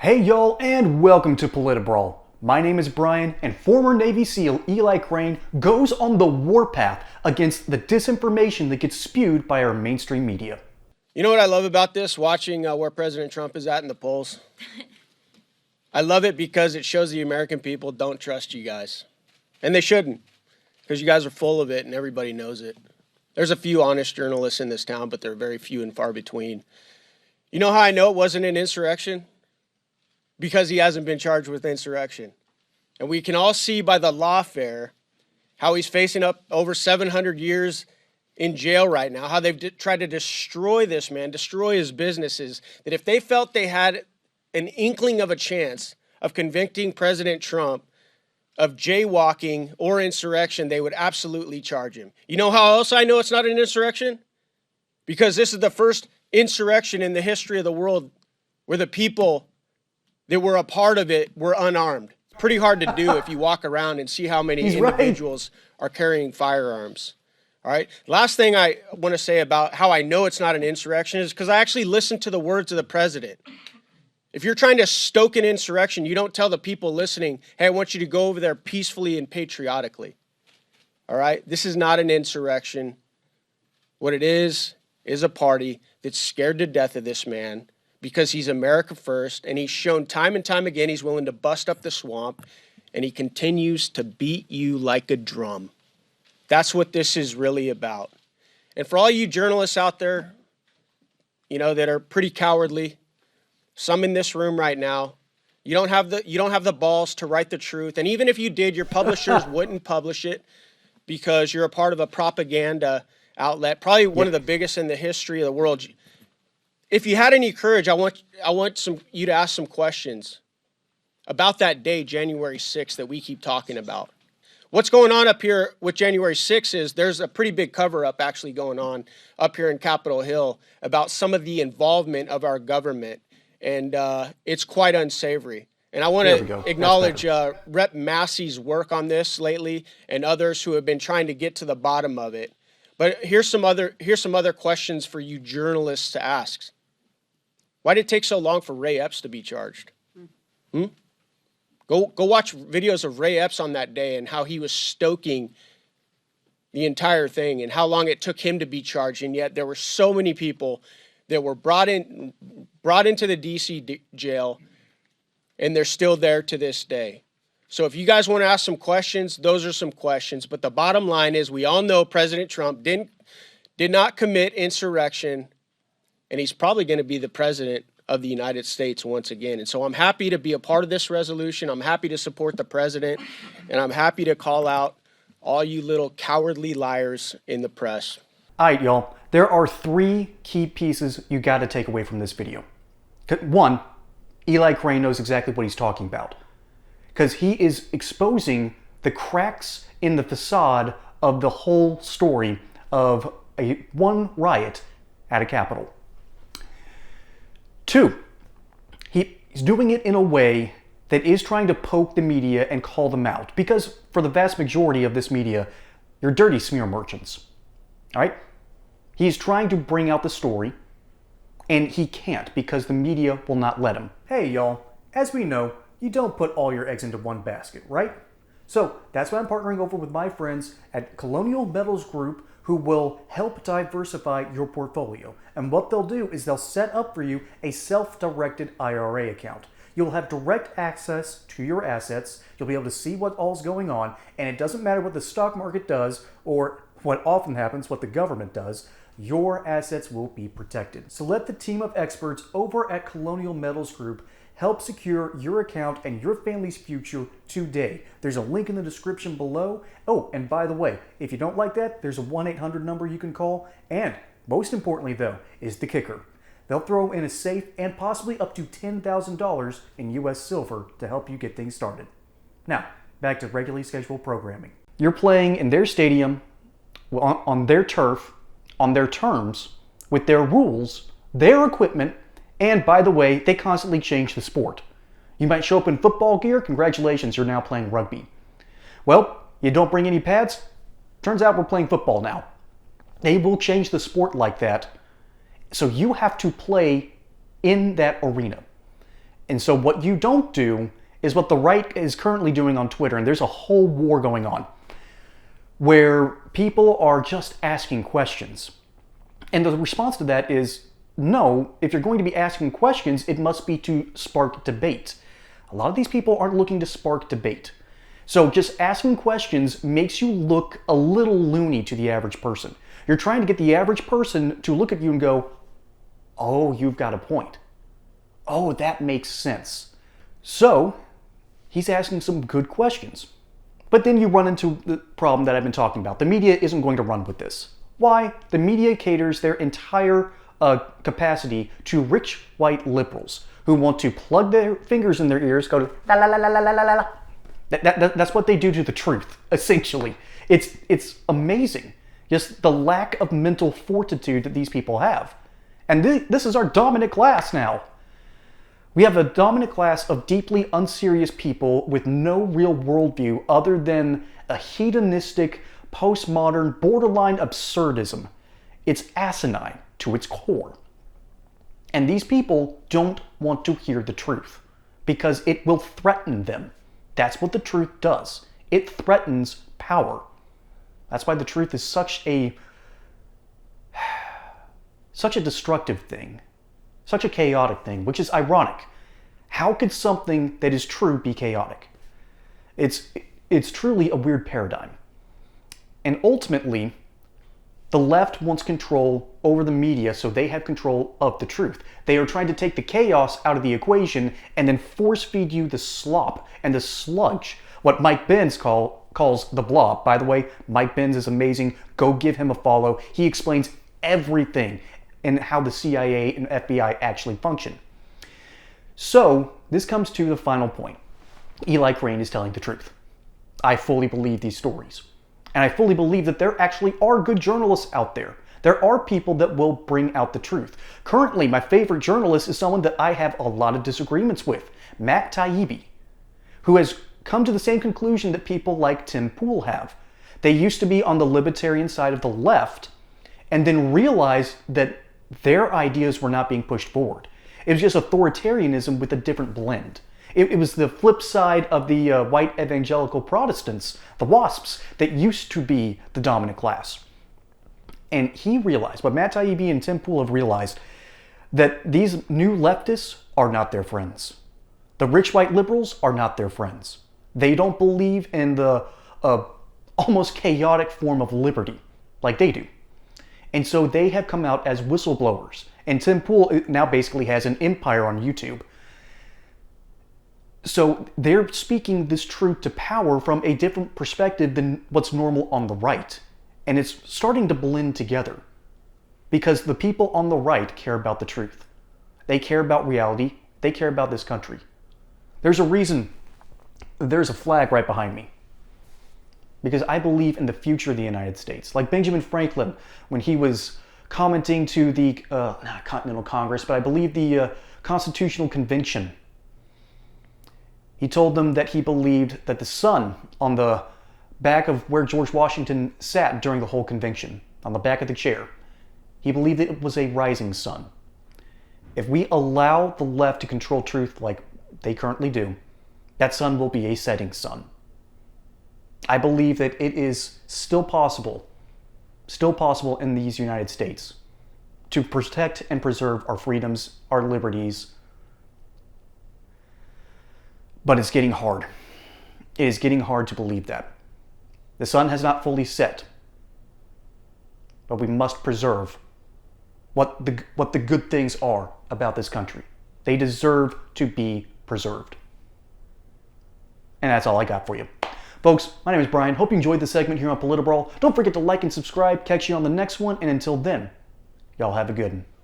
Hey y'all, and welcome to PolitiBrawl. My name is Brian, and former Navy SEAL Eli Crane goes on the warpath against the disinformation that gets spewed by our mainstream media. You know what I love about this, watching where President Trump is at in the polls? I love it because it shows the American people don't trust you guys. And they shouldn't, because you guys are full of it and everybody knows it. There's a few honest journalists in this town, but they're very few and far between. You know how I know it wasn't an insurrection? Because he hasn't been charged with insurrection. And we can all see by the lawfare how he's facing up over 700 years in jail right now, how they've tried to destroy this man, destroy his businesses, that if they felt they had an inkling of a chance of convicting President Trump of jaywalking or insurrection, they would absolutely charge him. You know how else I know it's not an insurrection? Because this is the first insurrection in the history of the world where the people that were a part of it were unarmed. It's pretty hard to do if you walk around and see how many individuals are carrying firearms. All right. Last thing I want to say about how I know it's not an insurrection is because I actually listened to the words of the president. If you're trying to stoke an insurrection, you don't tell the people listening, hey, I want you to go over there peacefully and patriotically. All right. This is not an insurrection. What it is a party that's scared to death of this man, because he's America first, and he's shown time and time again he's willing to bust up the swamp, and he continues to beat you like a drum. That's what this is really about. And for all you journalists out there, you know, that are pretty cowardly, some in this room right now, you don't have the balls to write the truth. And even if you did, your publishers wouldn't publish it because you're a part of a propaganda outlet, probably one of the biggest in the history of the world. If you had any courage, I want you to ask some questions about that day, January 6th, that we keep talking about. What's going on up here with January 6th is there's a pretty big cover-up actually going on up here in Capitol Hill about some of the involvement of our government, and it's quite unsavory. And I want to acknowledge Rep. Massey's work on this lately and others who have been trying to get to the bottom of it. But here's some other questions for you journalists to ask. Why did it take so long for Ray Epps to be charged? Go watch videos of Ray Epps on that day and how he was stoking the entire thing and how long it took him to be charged. And yet there were so many people that were brought into the DC jail, and they're still there to this day. So if you guys want to ask some questions, those are some questions. But the bottom line is we all know President Trump did not commit insurrection, and he's probably going to be the president of the United States once again. And so I'm happy to be a part of this resolution. I'm happy to support the president, and I'm happy to call out all you little cowardly liars in the press. All right, y'all. There are three key pieces you got to take away from this video. One, Eli Crane knows exactly what he's talking about, because he is exposing the cracks in the facade of the whole story of one riot at a Capitol. Two, he's doing it in a way that is trying to poke the media and call them out, because for the vast majority of this media, you're dirty smear merchants. All right? He's trying to bring out the story, and he can't because the media will not let him. Hey, y'all, as we know, you don't put all your eggs into one basket, right? So that's why I'm partnering over with my friends at Colonial Metals Group, who will help diversify your portfolio. And what they'll do is they'll set up for you a self-directed IRA account. You'll have direct access to your assets. You'll be able to see what all's going on, and it doesn't matter what the stock market does or what often happens, what the government does. Your assets will be protected. So let the team of experts over at Colonial Metals Group help secure your account and your family's future today. There's a link in the description below. Oh, and by the way, if you don't like that, there's a 1-800 number you can call. And most importantly, though, is the kicker. They'll throw in a safe and possibly up to $10,000 in US silver to help you get things started. Now, back to regularly scheduled programming. You're playing in their stadium, on their turf, on their terms, with their rules, their equipment, and by the way, they constantly change the sport. You might show up in football gear, congratulations, you're now playing rugby. Well, you don't bring any pads? Turns out we're playing football now. They will change the sport like that. So you have to play in that arena. And so what you don't do is what the right is currently doing on Twitter, and there's a whole war going on, where people are just asking questions. And the response to that is, no, if you're going to be asking questions, it must be to spark debate. A lot of these people aren't looking to spark debate. So just asking questions makes you look a little loony to the average person. You're trying to get the average person to look at you and go, oh, you've got a point. Oh, that makes sense. So he's asking some good questions. But then you run into the problem that I've been talking about. The media isn't going to run with this. Why? The media caters their entire capacity to rich white liberals who want to plug their fingers in their ears, go to la la la la la la la la. That's what they do to the truth, essentially. It's amazing, just the lack of mental fortitude that these people have. And this is our dominant class now. We have a dominant class of deeply unserious people with no real worldview other than a hedonistic, postmodern, borderline absurdism. It's asinine to its core. And these people don't want to hear the truth because it will threaten them. That's what the truth does. It threatens power. That's why the truth is such a destructive thing, such a chaotic thing, which is ironic. How could something that is true be chaotic? It's truly a weird paradigm. And ultimately, the left wants control over the media so they have control of the truth. They are trying to take the chaos out of the equation and then force feed you the slop and the sludge, what Mike Benz calls the blob. By the way, Mike Benz is amazing. Go give him a follow. He explains everything and how the CIA and FBI actually function. So this comes to the final point. Eli Crane is telling the truth. I fully believe these stories. And I fully believe that there actually are good journalists out there. There are people that will bring out the truth. Currently, my favorite journalist is someone that I have a lot of disagreements with, Matt Taibbi, who has come to the same conclusion that people like Tim Pool have. They used to be on the libertarian side of the left and then realized that their ideas were not being pushed forward. It was just authoritarianism with a different blend. It was the flip side of the white evangelical Protestants, the WASPs, that used to be the dominant class. And he realized, what Matt Taibbi and Tim Pool have realized, that these new leftists are not their friends. The rich white liberals are not their friends. They don't believe in the almost chaotic form of liberty like they do. And so they have come out as whistleblowers. And Tim Pool now basically has an empire on YouTube. So they're speaking this truth to power from a different perspective than what's normal on the right. And it's starting to blend together. Because the people on the right care about the truth. They care about reality. They care about this country. There's a reason there's a flag right behind me. Because I believe in the future of the United States. Like Benjamin Franklin, when he was commenting to the not Continental Congress, but I believe the Constitutional Convention. He told them that he believed that the sun on the back of where George Washington sat during the whole convention, on the back of the chair, he believed that it was a rising sun. If we allow the left to control truth like they currently do, that sun will be a setting sun. I believe that it is still possible in these United States to protect and preserve our freedoms, our liberties. But it's getting hard. It is getting hard to believe that. The sun has not fully set, but we must preserve what the good things are about this country. They deserve to be preserved. And that's all I got for you. Folks, my name is Brian. Hope you enjoyed this segment here on PolitiBrawl. Don't forget to like and subscribe. Catch you on the next one. And until then, y'all have a good one.